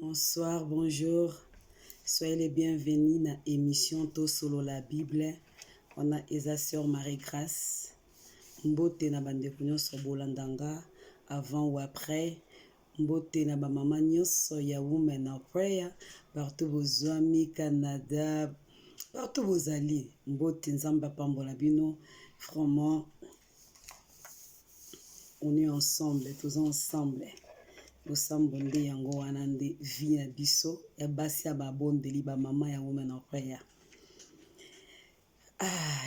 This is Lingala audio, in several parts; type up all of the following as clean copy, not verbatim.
Bonsoir, bonjour. Soyez les bienvenus dans l'émission To Solo la Bible. On a Eza Sœur Marie-Grâce. Mbote na bandeko nyonso bolandanga avant ou après. Mbote na ba mama nyonso ya Women in Prayer. Partout vos amis Canada. Partout vos alliés. Mbote nzamba pambola bino. Vraiment, on est ensemble, tous ensemble. Bosambonde yango wana nde vie na biso ya basi ya babondeli ba mama ya Women in Prayer.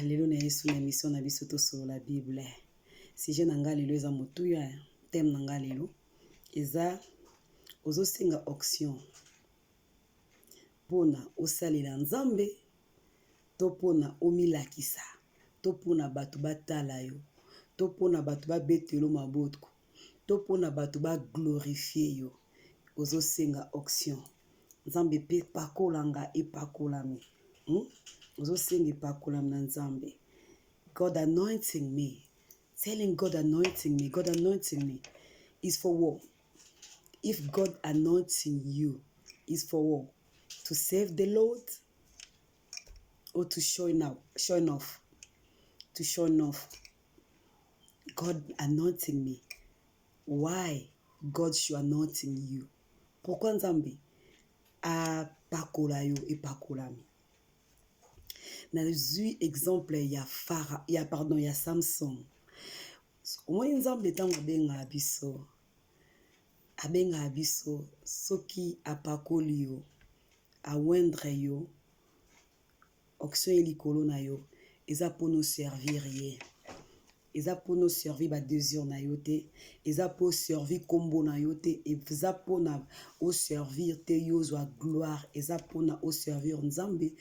Lelo na yesu na émission na biso To Solo la Bible. Sujet na nga lelo eza motuya, thème na nga lelo eza ozosenga auction pona osalela nzambe to pona omilakisa to pona bato batala yo to pona bato babetelo mabotko to pona bato ba glorifier yo. Ozosenga auction nzambe pe pakolanga epakolami. Ozosenga epakolami na nzambe. God anointing me. Telling God anointing me. God anointing me is for what? If God anointing you is for what? To save the Lord or to showing off? To showing off. God anointing me. Why God should anointing you? Pourquoi nzambe apakola yo epakolami? Nazwi exemple ya Samson. Omoi nzambe tango abenga biso soki apakoli yo awendre yo auction elikolo na yo eza pono servir ye. Eza pono servir ba désir na yo te, eza po servir kombo na yo te, eza pona o servir te yozwa gloire, eza pona o servir nzambe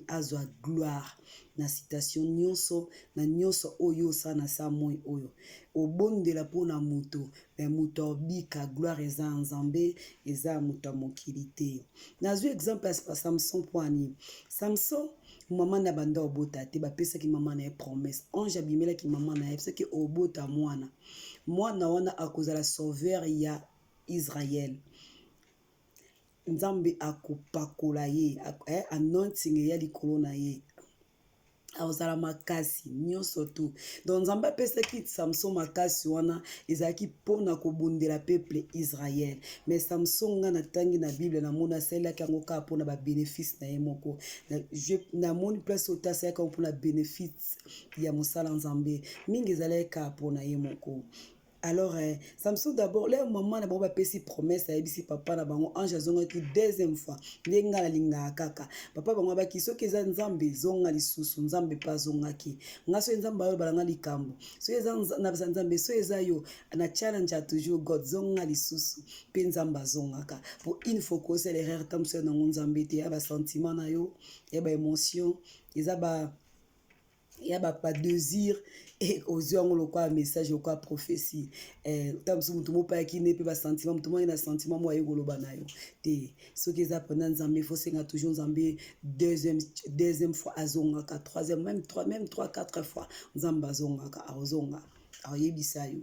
azwa gloire na citation nyonso na nyonso oyo sana sa moi oyo obondela pona muto na muto bika gloire eza nzambe eza muto mokili te. Nazwi exemple ya Samson poani. Samson maman na banda obota te bapesa ki maman na promesse. Ange abimela ki maman na yebisa ki obota mwana wana akozala sauveur ya Israël. Nzambe akopakola ye anointing ya likolo na ye azala makasi nyonso tu. Donc nzambe apesaki Samson makasi wana ezalaki mpona kobondela peuple Israël. Mais Samson nga natangi na Bible na mona asalelaki yango kaka mpona babénéfice na ye moko. Namoni place oyo asalelaki yango mpona bénéfice ya mosala nzambe mingi ezalaki kaka mpona ye moko. Alors, Samson d'abord, là, maman n'a pas payé promesse, elle dit papa na bango ange azongaki deuxième fois. Nenga la linga kaka. Papa bango ba kiso keza nzambe zonga lisusu nzambe pa zongaki. Ngaso nzambe ba balanga likambo. So eza na nzambe so eza yo na challenge a toujours God zonga lisusu pe nzamba zongaka. Pour une fois que c'est l'erreur tam so na nzambe te ya ba sentiment na yo, ya ba émotion, eza ba il y a pas désir et aux yeux on le quoi message ou quoi prophétie tam so mutumo pa ki ne pe ba sentiment mutumo ina sentiment mo ayo goloba na yo te so que ça pendant nzambe faut senga toujours nzambe deuxième fois azonga ka troisième même trois quatre fois nzamba zonga ka azonga ayebisa yo.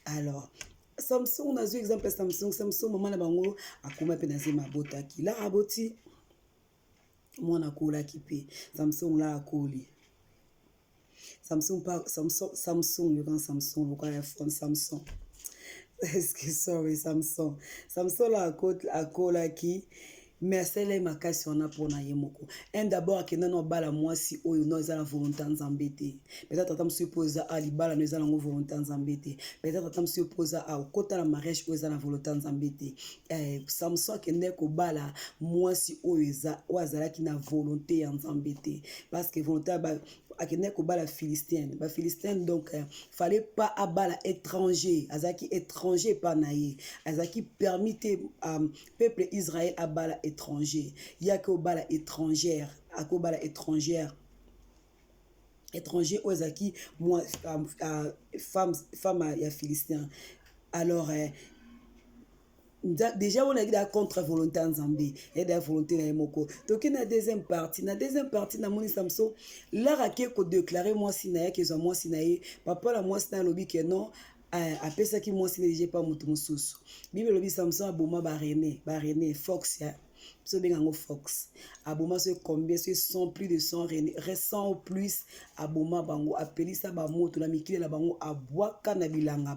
Alors Samson on a vu exemple Samson maman na bango akoma pe na zema botaki la aboti mwana kola ki pe Samson la akoli Samson, le grand Samson, le grand front Samson. Sorry, Samson. Samson la akola ki mesele makasi wana pona ye moko. D'abord akenda no bala mwasi oyo no eza la volonté nzambe te. Peut-être atam supposa ali bala no eza la volonté nzambe te. Peut-être atam supposa a kota la mariage oyo eza la volonté nzambe te. Samson akende ko bala mwasi oyo eza o azalaki na volonté ya nzambe te. Parce que volonté ba akende ko bala philistine. Ba philistine donc fallait pas abala étranger. Azaki étranger pa na ye. Azaki permettre peuple Israël abala étranger. Il y a que bala étrangère, à bala étrangère. Étranger ozaki moi femme ya philistin. Alors déjà on a dit la contre-volonté en Zambie et la volonté na moko. Donc na deuxième partie na moni Samson là raké ko déclarer moi sinaye que moi sinaye papa la moi sina lobi que non apesaki mwasi nelige pa moto mosusu. Bible elobi Samson aboma René Fox ya so bengango Fox. Aboma so combien so 100 plus de 100 René récent au plus aboma bango apelisa ba moto na mikile na bango abwaka na bilanga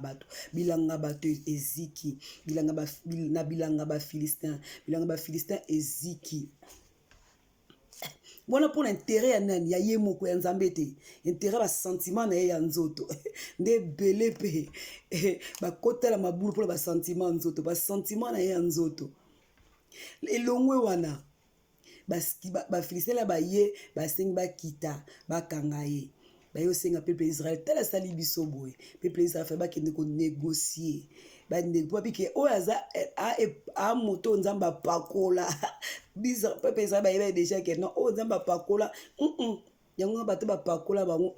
bato eziki bilanga ba Philistin eziki. Bona pour l'intérêt ya nani ya ye moko ya nzambe te intérêt ba sentiment na ye ya nzoto nde belé pe ba kotela mabulu pour ba sentiment nzoto ba sentiment na ye ya nzoto elongwe wana ba Philistin ba ye ba sengi ba kita ba kanga ye ba yo senga peuple Israël tela sali biso boye peuple Israël fa ba kende ko négocier ba nego pike o aza a moto nzamba pakola bizarre peuple Israël ba yeba déjà que non o nzamba pakola yango bato ba pakola bango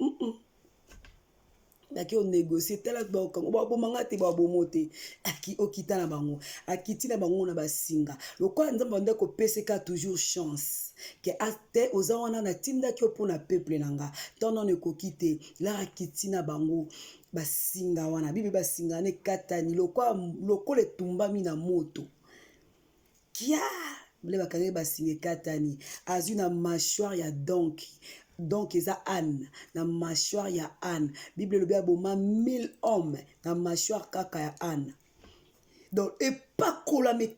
Daki on négocier tel ba kango ba bomanga te ba bomote aki okita na bango akiti na bango na basinga lokwa nzamba ndako PCK toujours chance que ate ozawana na tinda ki opona peuple nanga tono ne kokite la akiti na bango basinga wana bibi basinga ne katani lokwa le tumbami na moto kia bile bakange basinga katani azu na mâchoire ya donc eza âne na mâchoire ya âne bible lobi aboma 1000 hommes na mâchoire kaka ya âne donc epakola me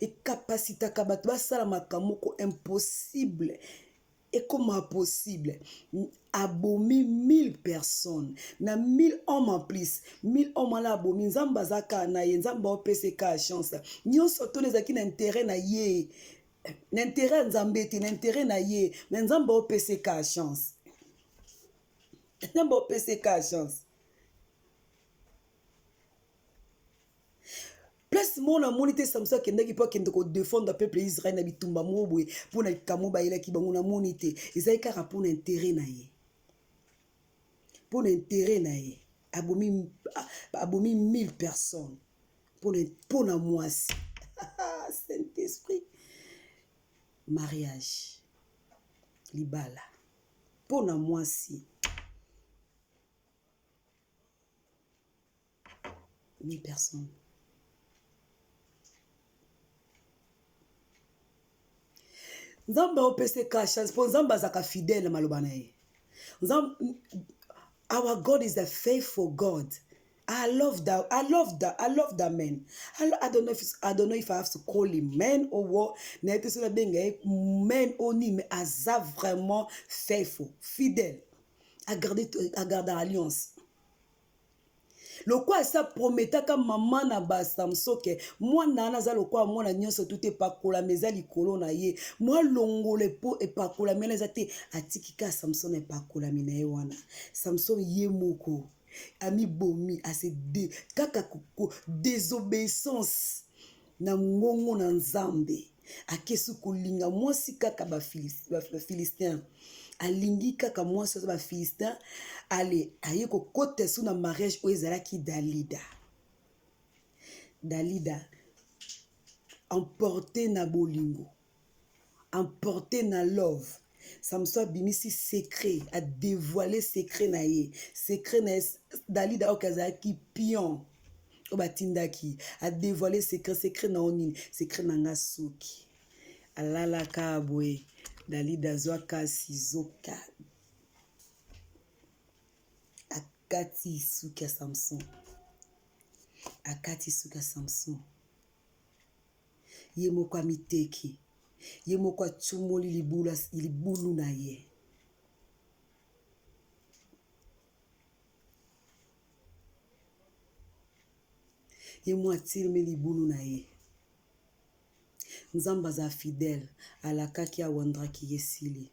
ekapasitaka bato basala makambo moko impossible ekoma possible abomi 1000 personnes na 1000 hommes en plus 1000 hommes ala abomi nzamba azaka na ye nzamba opeseka chance nyonso tone ezaki na intérêt na ye n'intérêt nzambe te n'intérêt na ye mais nzamba opeseka chance nzamba opeseka chance place mona moni te Samson kendaki po kende ko défendre peuple Israël na bitumba mobwe pona kamo ba yela ki bango na moni te ezai kaka pona intérêt na ye pona intérêt na ye abomi 1000 personnes pona mwasi Saint-Esprit mariage libala pona mwasi 1000 personnes nzamba opeseka chance po nzamba azaka fidèle maloba na ye our God is a faithful God. I love that man. I don't know if I have to call him man or what. Man only, mais Aza vraiment faithful, fidèle, à garder l'alliance. Lokwa sa prometaka mama na ba Samson ke mwana naza lokwa mwana nyonso tout epakola meza likolo na ye mwa longole po epakola meza te atikika Samson epakola mina ye wana Samson ye moko ami bomi ase de kaka koko désobéissance na ngongo na nzambe akesu kolinga mwasi kaka ba Philistin alingi kaka mwasi ba Philistin ale aye ko kote suna mariage o ezalaki Dalida emporté na bolingo emporté na love Samson bimisi secret a dévoilé secret na ye Dalida okazaki pion obatindaki a dévoilé secret na onini secret na ngasuki alala kabwe Dalida zwaka sizoka akati suka Samson ye moko miteki ye moko atumoli libulu na ye ye moko atilimi libulu na ye nzamba za fidèle alakaki awandraki yesili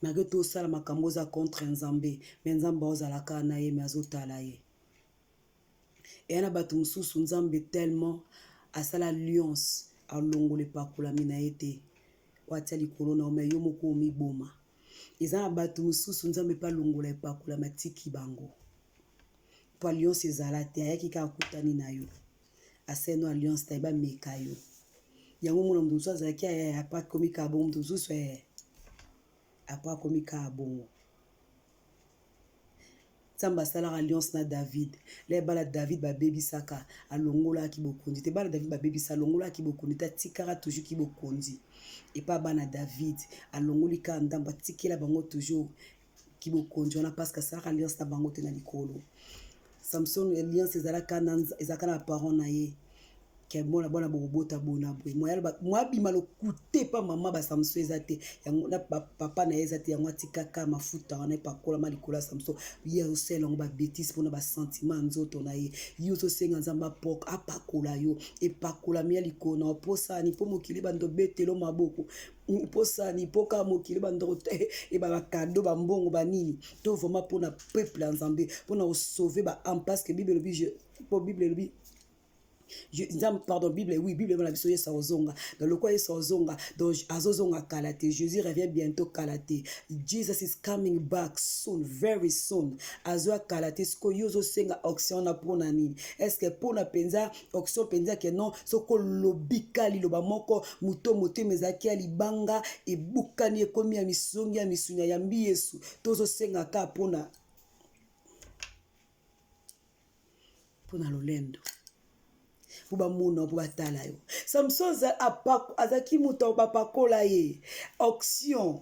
malgré tout ça la makambo za contre nzambe mais nzamba ozalaka na ye mais azotala ye et na bato mususu nzambe tellement asala alliance alongole pakola mina ete watia likolo na ome yo moko omiboma eza na bato mususu nzambe pa longola pakola matiki bango po alliance ezala te ayaki kaka kutani na yo aseno alliance ta eba meka yo yango mona mtu mususu azalaki apa komika bongo mtu mususu apa komika bongo Nzambe asalaka alliance na David. Le bala David babebisaka alongola ki bokondi. Te bala David babebisa alongola ki bokondi. Ta tikara toujours ki bokondi. Et pas bana David alongoli ka ndamba tikela bango toujours ki bokondi. On a parce que asalaka alliance na bango te na likolo. Samson alliance ezalaka na parent na ye. Ke mona bona bobota bona boy moi bima lo coûter pas maman ba Samson ezate yango na papa na ezate yango atikaka mafuta wana pa kola malikola Samson ye osela ngo ba bêtise pona ba sentiment nzoto na ye yo so senga nzamba pok apakola yo epakola mia likona posa ni po mokili bando betelo maboko posa ni poka mokili bando e ba cadeau ba mbongo ba nini to vraiment pona peuple nzambe pona o sauver ba en parce que Bible le pour Bible le pardon, Bible, oui, Bible, dans le quoi il s'ozonga, donc azozonga kalate, Jésus revient bientôt kalate, Jesus is coming back soon, very soon, azoa kalate, sko yozo senga auction na pona nini, est-ce que pona penza, auction penza que non, soko lobika li loba moko, muto mote mezaki alibanga, e bukani e komi ya misongi ya misunya ya mbi yesu, tozo senga ka pona lolendo. Pour bamuna pour batala yo Samson azaki muto bapakola ye auction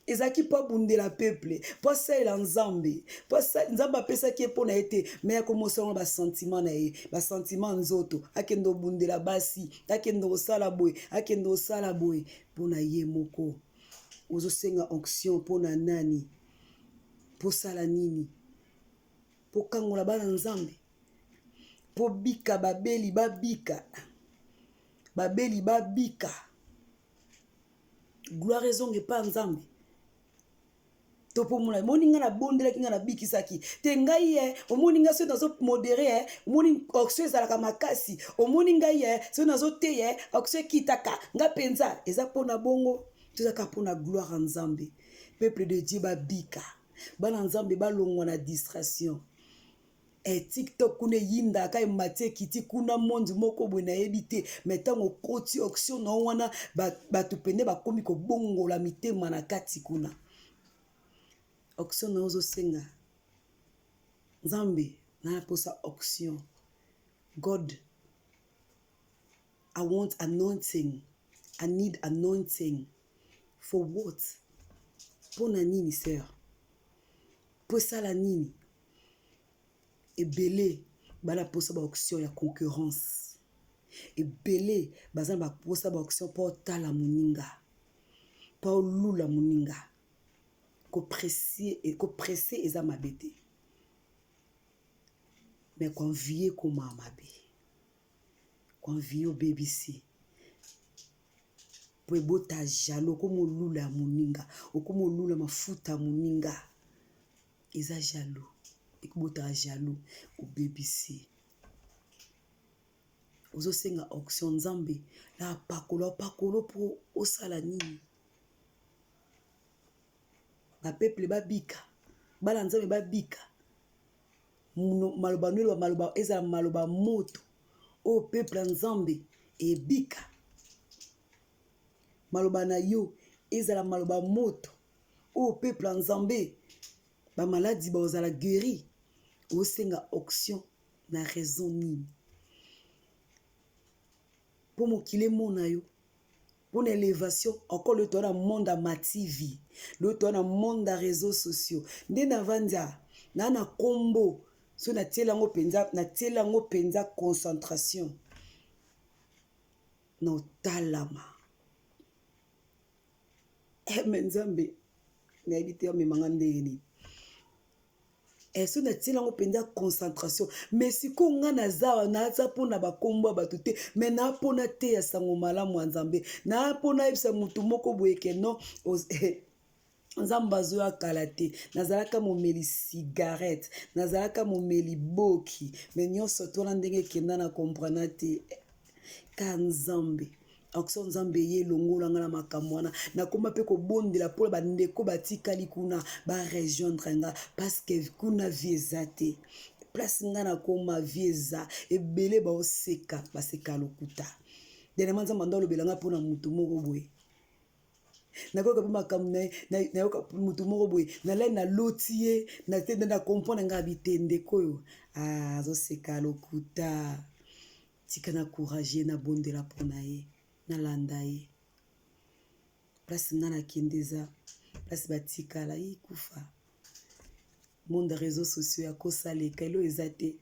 ezaki pa bundela peuple po sala nzambe po nzamba pesa ki pona ete mais comme ça ba sentiment na ye ba sentiment nzoto akendo bundela basi akendo sala boy akendo sala boy pona ye moko ozo senga auction pona nani po sala nini po kangola bana nzambe po bika babeli babika gloire ezonge pa nzambe to po mona moninga na bondela kinga na bikisaki te ngai ye omoni nga so nazo modéré omoni auction ezalaka makasi omoni ngai ye so nazo te ye auction kitaka nga penza eza pona bongo tozaka pona gloire nzambe peuple de Dieu babika bana nzambe balongwa na distraction. TikTok kune yinda ka matie kiti kuna monde moko bwe na yebite metango koti auction na wana batu pende bakomi ko bongola mitema na kati kuna auction na ozo senga nzambe na posa auction. God, I want anointing, I need anointing. For what? Pona nini sœur? Posa la nini? Ebele bala posa ba auction ya concurrence. Ebele bazan ba posa ba auction pour tala muninga. Pour lula muninga. Ko pressé eza mabete. Mais quand vie comme mabe. Quand vie au BBC. Pour bota jalo comme lula muninga, ou comme lula mafuta muninga. Eza jalo. Ekubota jaloux au BBC. Ozo senga auction nzambe la pakolo pour osala nini. Ba peuple babika. Bala nzambe babika. Maloba nulu maloba eza maloba moto. O peuple nzambe e bika. Maloba na yo eza la maloba moto. O peuple nzambe ba maladie ba ozala guéri. Osenga auction na raison nini. Pour mokile mona yo. Pour l'élévation, encore le temps dans le monde à ma TV. Le temps dans le monde des réseaux sociaux. Nde na vandia. Na combo. So na tielango penza concentration. No talama. Menzambe. Na ebite me mangande ni. So na tilango penza concentration. Mais si ko nga na zawa na za pona ba kombo ba tuté, mais na pona te ya sango malamu nzambe. Na pona ibsa mutu moko boyeke no nzamba zo ya kalate. Nazalaka momeli cigarette, nazalaka momeli boki. Mais nyonso tona ndenge kenda na comprendre te ka nzambe. Auction nzambe ye longola nga na makamwana na koma pe ko bondela pour ba ndeko batikali kuna ba rejoindre nga parce que kuna viezate place nga na koma vieza ebele ba oseka baseka lokuta dena manza mandalo belanga pona mutu moko boye nakoka mpe makambo nayoka motu moko boye nalai naloti ye na comprendre nga bite ndeko oyo azoseka lokuta tika na courage nabondela mpona ye nalanda ye place nga nakende eza place batikala ye kufa monde ya réseaux sociaux ya kosaleka elo eza te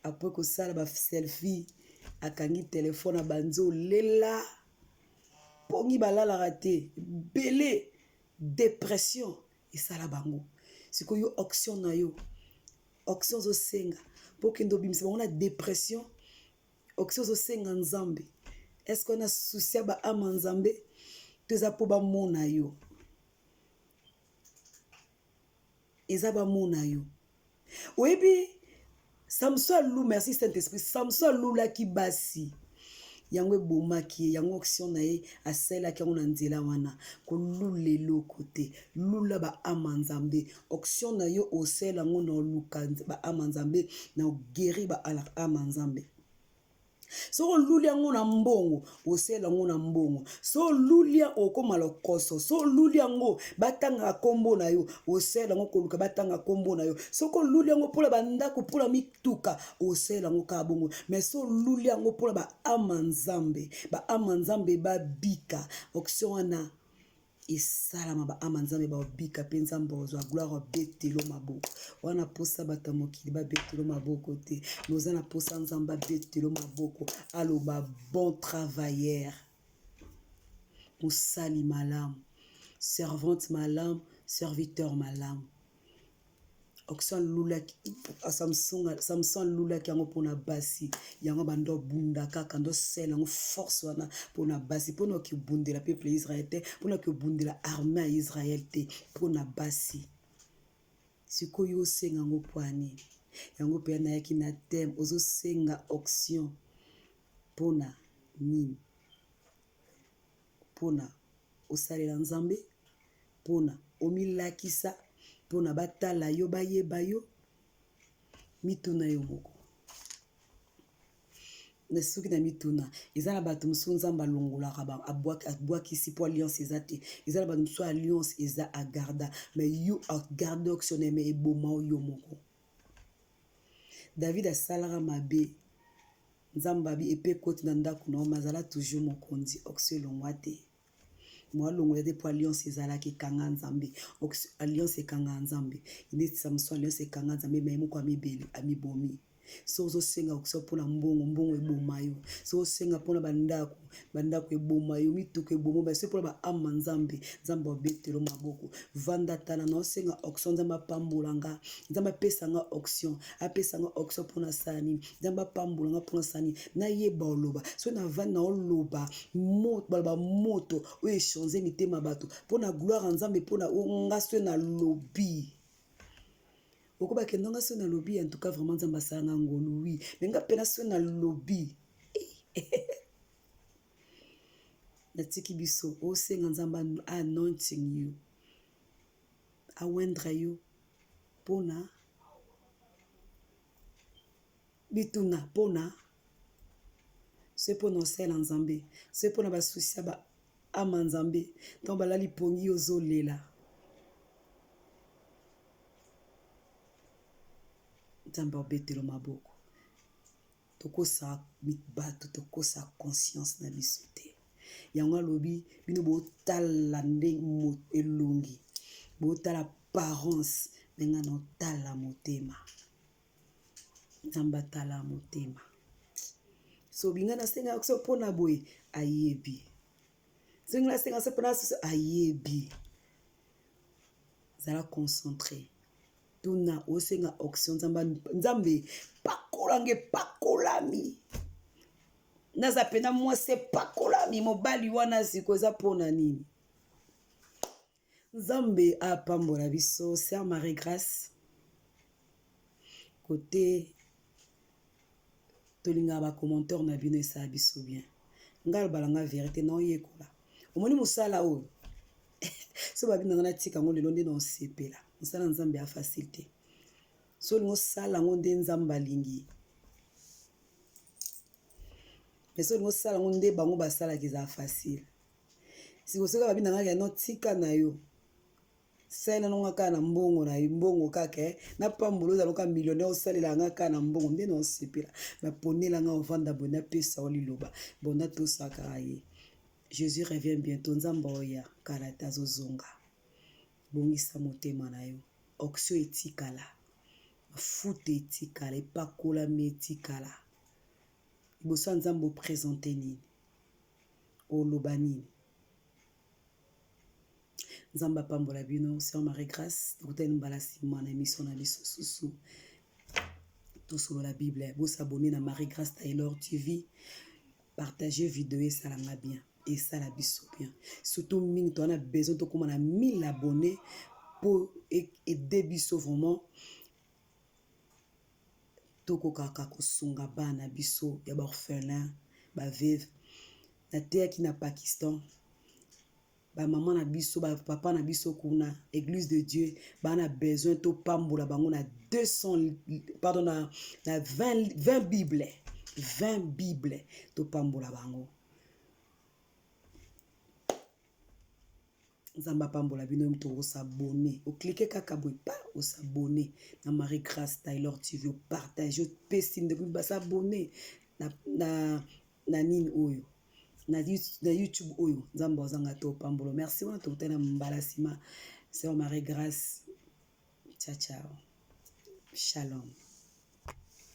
apres kosala baselfie akangi telefone abanzi olela pongi balalaka te bele dépression esala bango sikoyo auction na yo auction ozosenga mpo okende obimisa bango na dépression auction ozosenga nzambe est-ce qu'on a souci ya baama nzambe to eza mpo bamona yo eza bamona yo oyebi Samson alou merci Saint-Esprit Samson alulaki basi yango ebomaki yango auction na ye asalelaki yango na nzela wana kolula eloko te lula baama nzambe auction na yo osala yango na oluka baama nzambe na ogeri baama nzambe so oluli yango na mbongo osala yango na mbongo so oluli okoma lokoso so oluli yango batanga kombo na yo osala yango koluka batanga kombo na yo so oluli yango mpona bandako mpona mituka osala yango kaka bongo mais so oluli yango mpona baama nzambe babika auction wana esalama baama nzambe babika mpe nzambe ozwa gloire abetelo maboko wana posa bato mokili babetelo maboko te noza na posa nzambe abetelo maboko aloba bon travailleur mosali malamu servante malamu serviteur malamu Samson lulaki yango mpona basi yango bando bunda kaka ndo sela yango force wana mpona basi mpona okibundela peuple ya Israel te mpona okibundela armée ya Israel te mpona basi sikoyo osenga yango poani yango mpe nayaki na teme ozosenga auction mpona nini mpona osalela nzambe mpona omilakisa mpona batala yo bayeba yo mituna yo moko na soki na mituna eza na bato mosusu nzambe alongolaka abwakisi mpo alliance eza te eza na bato mosusu alliance eza agarda mais yo agarde auctionne me eboma yo moko David asalaka mabe nzambe abi epe koti na ndako na mazala toujours mokonzi auction elongwa te mwalongola te po alliance ezalaki ekanga nzambe alliance ekanga nzambe neti Samson alliance ekanga nzambe me moko amibeli amibomi so ozosenga auction mpona mbongo eboma yo so osenga mpona bandako eboma yo mituka eboma basi mpona baama nzambe obetelo maboko vanda tala na osenga auction nzambe apambolanga nzambe apesanga auction mpona sani nzambe apambolanga mpona sani nayeba oloba so na vanda na oloba baloba moto oyo echange mitema bato mpona gloire nzambe mpona ngaso na lobi oko bakendanga so na lobi en tout cas vraiment nzambe asalanga ngolu wi mais nga pena so na lobi natiki biso osenga nzambe anointing you awendre yo mpona bituna mpona se mpona osala nzambe se mpona basusi ya baama nzambe ntango balali pongi ozolela nzambe obetelo maboko tokosa bato tokosa conscience na biso te yango alobi bino botala ndenge elongi botala apparence menga na otala motema nzambe atala motema so binga nasenga so mpona boye ayebi soki nasenga so mpona susu ayebi zala concentré tuna osenga auction nzambe pakolange pakolami naza pena mwasi pakolami mobali wana siko eza mpona nini nzambe apambola biso Sœur Marie Grâce côté tolinga bacommentaire na bino esala biso bien ngai balanga vérité na oyekola omoni mosala oyo so babinanga natika yango lelo nde na osepela mosala nzambe ya facile te so olingo osala yango nde nzambe alingi mais so olingo osala yango nde bango basalaka eza facile sikosoka babi nanga ya no tika na yo sala nonga ka na mbongo na mbongo kaka na pambulo za loka millionnaire osalela nga ka na mbongo nde no sepela na ponela nga ovanda bona pesa oli loba bona to saka ye Jésus revient bientôt nzamba oya kalata zozonga bongisa motema na yo oxio etikala mafuta etikala epakola metikala ibosa nzambo présenter nini oloba nini nzamba pambola bino Sœur Marie Grâce tukutani mbala sima na émission na biso susu tosolo la Bible vous abonnez na Marie Grâce Taylor TV partagez vidéo et ça la bien et ça la biso bien surtout mingi on a besoin de comme on a 1000 abonnés pour aider biso vraiment toko kaka kosunga bana biso ya ba orphelin ba veuve na terre qui na Pakistan ba maman na biso ba papa na biso kuna église de Dieu ba na besoin to pambola bango na 200 pardon na 20 bibles to pambola bango nzamba pambola bino mto o s'abonner o cliquer kaka boy pa o s'abonner na Marie Grâce Taylor TV o partager o pestine de ba s'abonner na nini oyo na YouTube oyo nzamba ozanga to pambolo merci wana to tena mbala sima Sœur Marie Grâce ciao ciao shalom.